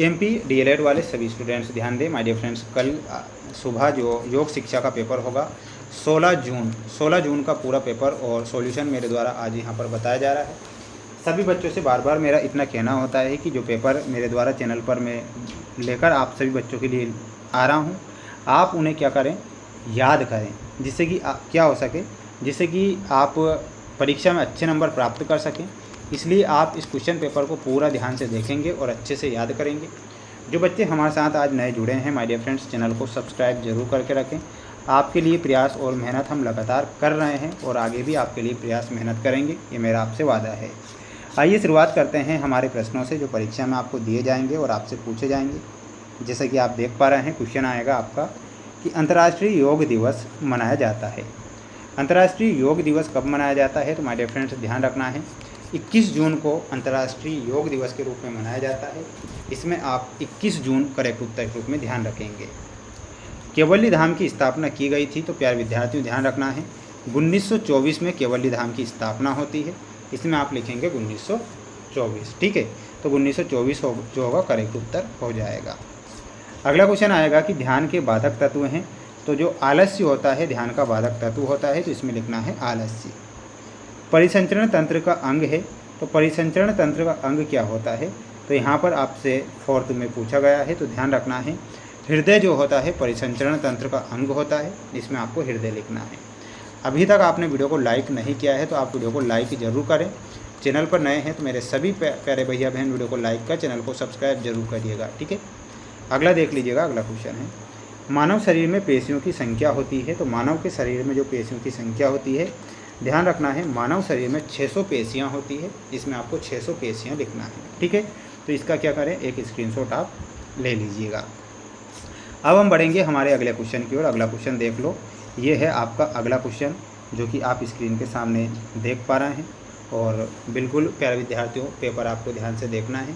MP DElEd वाले सभी students ध्यान दें माय डियर फ्रेंड्स, कल सुबह जो योग शिक्षा का पेपर होगा 16 जून का पूरा पेपर और सॉल्यूशन मेरे द्वारा आज यहाँ पर बताया जा रहा है। सभी बच्चों से बार बार मेरा इतना कहना होता है कि जो पेपर मेरे द्वारा चैनल पर मैं लेकर आप सभी बच्चों के लिए आ रहा हूँ, आप उन्हें क्या करें, याद करें, जिससे कि क्या हो सके, जिससे कि आप परीक्षा में अच्छे नंबर प्राप्त कर सकें। इसलिए आप इस क्वेश्चन पेपर को पूरा ध्यान से देखेंगे और अच्छे से याद करेंगे। जो बच्चे हमारे साथ आज नए जुड़े हैं माय डियर फ्रेंड्स, चैनल को सब्सक्राइब जरूर करके रखें। आपके लिए प्रयास और मेहनत हम लगातार कर रहे हैं और आगे भी आपके लिए प्रयास मेहनत करेंगे, ये मेरा आपसे वादा है। आइए शुरुआत करते हैं हमारे प्रश्नों से जो परीक्षा में आपको दिए जाएंगे और आपसे पूछे जाएंगे। जैसा कि आप देख पा रहे हैं, क्वेश्चन आएगा आपका कि अंतर्राष्ट्रीय योग दिवस मनाया जाता है। अंतर्राष्ट्रीय योग दिवस कब मनाया जाता है? तो माय डियर फ्रेंड्स ध्यान रखना है, 21 जून को अंतर्राष्ट्रीय योग दिवस के रूप में मनाया जाता है। इसमें आप 21 जून करेक्ट उत्तर के रूप में ध्यान रखेंगे। केवल्य धाम की स्थापना की गई थी, तो प्यारे विद्यार्थियों ध्यान रखना है 1924 में केवल्य धाम की स्थापना होती है। इसमें आप लिखेंगे 1924, ठीक है। तो 1924 जो होगा करेक्ट उत्तर हो जाएगा। अगला क्वेश्चन आएगा कि ध्यान के बाधक तत्व हैं, तो जो आलस्य होता है ध्यान का बाधक तत्व होता है, तो इसमें लिखना है आलस्य। परिसंचरण तंत्र का अंग है, तो परिसंचरण तंत्र का अंग क्या होता है? तो यहाँ पर आपसे 4th में पूछा गया है, तो ध्यान रखना है हृदय जो होता है परिसंचरण तंत्र का अंग होता है। इसमें आपको हृदय लिखना है। अभी तक आपने वीडियो को लाइक नहीं किया है तो आप वीडियो को लाइक जरूर करें। चैनल पर नए हैं तो मेरे सभी प्यारे भैया बहन वीडियो को लाइक कर चैनल को सब्सक्राइब जरूर करिएगा, ठीक है। अगला देख लीजिएगा। अगला क्वेश्चन है, मानव शरीर में पेशियों की संख्या होती है, तो मानव के शरीर में जो पेशियों की संख्या होती है, ध्यान रखना है मानव शरीर में 600 पेशियाँ होती है। इसमें आपको 600 पेशियाँ लिखना है, ठीक है। तो इसका क्या करें, एक स्क्रीनशॉट आप ले लीजिएगा। अब हम बढ़ेंगे हमारे अगले क्वेश्चन की ओर। अगला क्वेश्चन देख लो, ये है आपका अगला क्वेश्चन जो कि आप स्क्रीन के सामने देख पा रहे हैं। और बिल्कुल प्यारे विद्यार्थियों, पेपर आपको ध्यान से देखना है,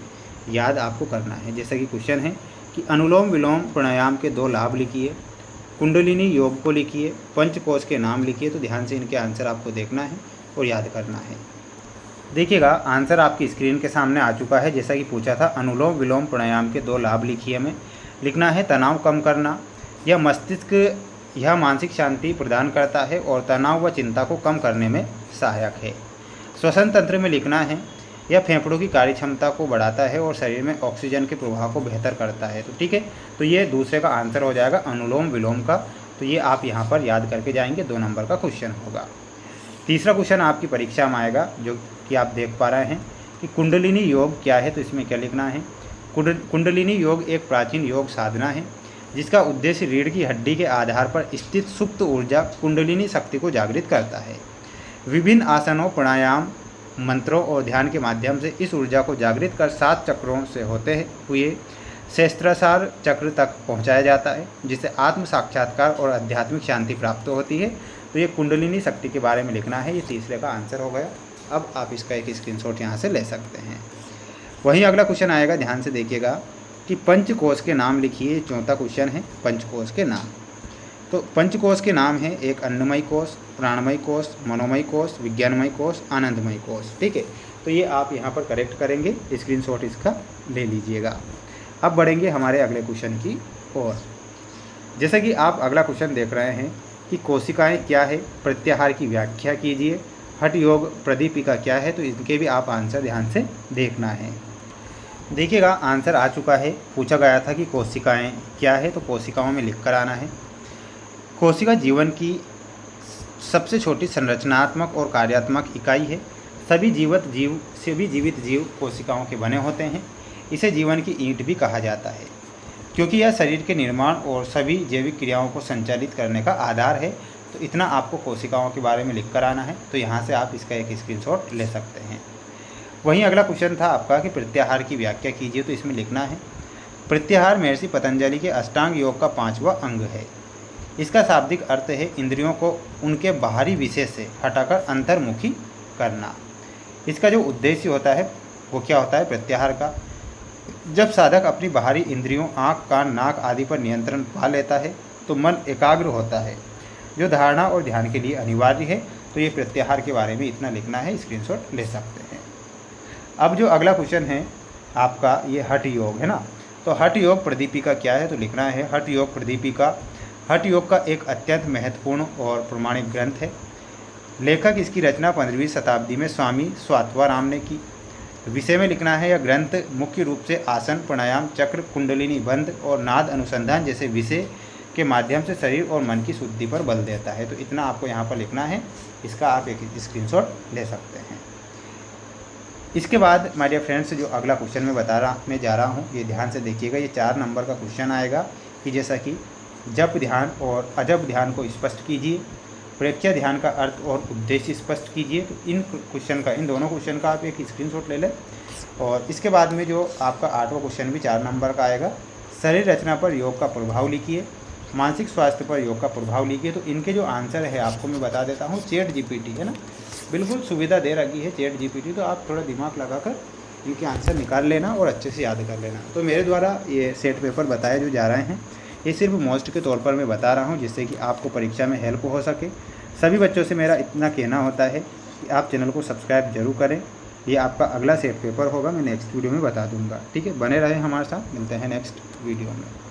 याद आपको करना है। जैसा कि क्वेश्चन है कि अनुलोम विलोम प्राणायाम के 2 लाभ लिखिए, कुंडलिनी योग को लिखिए, पंचकोश के नाम लिखिए। तो ध्यान से इनके आंसर आपको देखना है और याद करना है। देखिएगा, आंसर आपकी स्क्रीन के सामने आ चुका है। जैसा कि पूछा था, अनुलोम विलोम प्राणायाम के 2 लाभ लिखिए। हमें लिखना है तनाव कम करना, यह मस्तिष्क यह मानसिक शांति प्रदान करता है और तनाव व चिंता को कम करने में सहायक है। श्वसन तंत्र में लिखना है, यह फेफड़ों की कार्यक्षमता को बढ़ाता है और शरीर में ऑक्सीजन के प्रवाह को बेहतर करता है। तो ठीक है, तो ये दूसरे का आंसर हो जाएगा अनुलोम विलोम का। तो ये आप यहाँ पर याद करके जाएंगे, 2 नंबर का क्वेश्चन होगा। तीसरा क्वेश्चन आपकी परीक्षा में आएगा जो कि आप देख पा रहे हैं कि कुंडलिनी योग क्या है। तो इसमें क्या लिखना है, कुंडलिनी योग एक प्राचीन योग साधना है जिसका उद्देश्य रीढ़ की हड्डी के आधार पर स्थित सुप्त ऊर्जा कुंडलिनी शक्ति को जागृत करता है। विभिन्न आसनों, प्राणायाम, मंत्रों और ध्यान के माध्यम से इस ऊर्जा को जागृत कर 7 चक्रों से होते हुए सहस्त्रार चक्र तक पहुंचाया जाता है, जिससे आत्म साक्षात्कार और आध्यात्मिक शांति प्राप्त होती है। तो ये कुंडलिनी शक्ति के बारे में लिखना है। ये तीसरे का आंसर हो गया। अब आप इसका एक स्क्रीनशॉट यहाँ से ले सकते हैं। वहीं अगला क्वेश्चन आएगा, ध्यान से देखिएगा कि पंचकोश के नाम लिखिए। 4था क्वेश्चन है पंचकोश के नाम। तो पंचकोश के नाम है, एक अन्नमय कोश, प्राणमय कोश, मनोमय कोश, विज्ञानमय कोश, आनंदमय कोश, ठीक है। तो ये आप यहाँ पर करेक्ट करेंगे, स्क्रीनशॉट इसका ले लीजिएगा। अब बढ़ेंगे हमारे अगले क्वेश्चन की ओर। जैसा कि आप अगला क्वेश्चन देख रहे हैं कि कोशिकाएं क्या है, प्रत्याहार की व्याख्या कीजिए, हठ योग प्रदीपिका क्या है। तो इनके भी आप आंसर ध्यान से देखना है। देखिएगा, आंसर आ चुका है। पूछा गया था कि कोशिकाएं क्या है, तो कोशिकाओं में लिख कर आना है। कोशिका जीवन की सबसे छोटी संरचनात्मक और कार्यात्मक इकाई है। सभी जीवित जीव कोशिकाओं के बने होते हैं। इसे जीवन की ईंट भी कहा जाता है क्योंकि यह शरीर के निर्माण और सभी जैविक क्रियाओं को संचालित करने का आधार है। तो इतना आपको कोशिकाओं के बारे में लिख कर आना है। तो यहाँ से आप इसका एक स्क्रीनशॉट ले सकते हैं। वहीं अगला क्वेश्चन था आपका कि प्रत्याहार की व्याख्या कीजिए। तो इसमें लिखना है, प्रत्याहार महर्षि पतंजलि के अष्टांग योग का 5वां अंग है। इसका शाब्दिक अर्थ है इंद्रियों को उनके बाहरी विषय से हटाकर अंतर्मुखी करना। इसका जो उद्देश्य होता है वो क्या होता है, प्रत्याहार का। जब साधक अपनी बाहरी इंद्रियों आँख, कान, नाक आदि पर नियंत्रण पा लेता है तो मन एकाग्र होता है, जो धारणा और ध्यान के लिए अनिवार्य है। तो ये प्रत्याहार के बारे में इतना लिखना है, स्क्रीनशॉट ले सकते हैं। अब जो अगला क्वेश्चन है आपका, ये हठ योग है ना। तो हठ योग प्रदीपिका क्या है, तो लिखना है हठ योग प्रदीपिका हठ योग का एक अत्यंत महत्वपूर्ण और प्रमाणिक ग्रंथ है। लेखक इसकी रचना 15वीं शताब्दी में स्वामी स्वात्वाराम ने की। विषय में लिखना है, यह ग्रंथ मुख्य रूप से आसन, प्राणायाम, चक्र, कुंडलिनी बंध और नाद अनुसंधान जैसे विषय के माध्यम से शरीर और मन की शुद्धि पर बल देता है। तो इतना आपको यहाँ पर लिखना है, इसका आप एक स्क्रीनशॉट ले सकते हैं। इसके बाद माय डियर फ्रेंड्स, जो अगला क्वेश्चन मैं जा रहा हूँ, ये ध्यान से देखिएगा। ये 4 नंबर का क्वेश्चन आएगा कि जैसा कि जप ध्यान और अजप ध्यान को स्पष्ट कीजिए, प्रेक्ष्य ध्यान का अर्थ और उद्देश्य स्पष्ट कीजिए। तो इन दोनों क्वेश्चन का आप एक स्क्रीनशॉट ले लें। और इसके बाद में जो आपका 8वां क्वेश्चन भी 4 नंबर का आएगा, शरीर रचना पर योग का प्रभाव लिखिए, मानसिक स्वास्थ्य पर योग का प्रभाव लिखिए। तो इनके जो आंसर है आपको मैं बता देता हूँ। चैट जीपीटी है ना, बिल्कुल सुविधा दे रखी है चैट जीपीटी, तो आप थोड़ा दिमाग लगाकर इनके आंसर निकाल लेना और अच्छे से याद कर लेना। तो मेरे द्वारा ये सेट पेपर बताए जो जा रहे हैं, ये सिर्फ मोस्ट के तौर पर मैं बता रहा हूँ, जिससे कि आपको परीक्षा में हेल्प हो सके। सभी बच्चों से मेरा इतना कहना होता है कि आप चैनल को सब्सक्राइब जरूर करें। ये आपका अगला सेट पेपर होगा, मैं नेक्स्ट वीडियो में बता दूंगा। ठीक है, बने रहें हमारे साथ, मिलते हैं नेक्स्ट वीडियो में।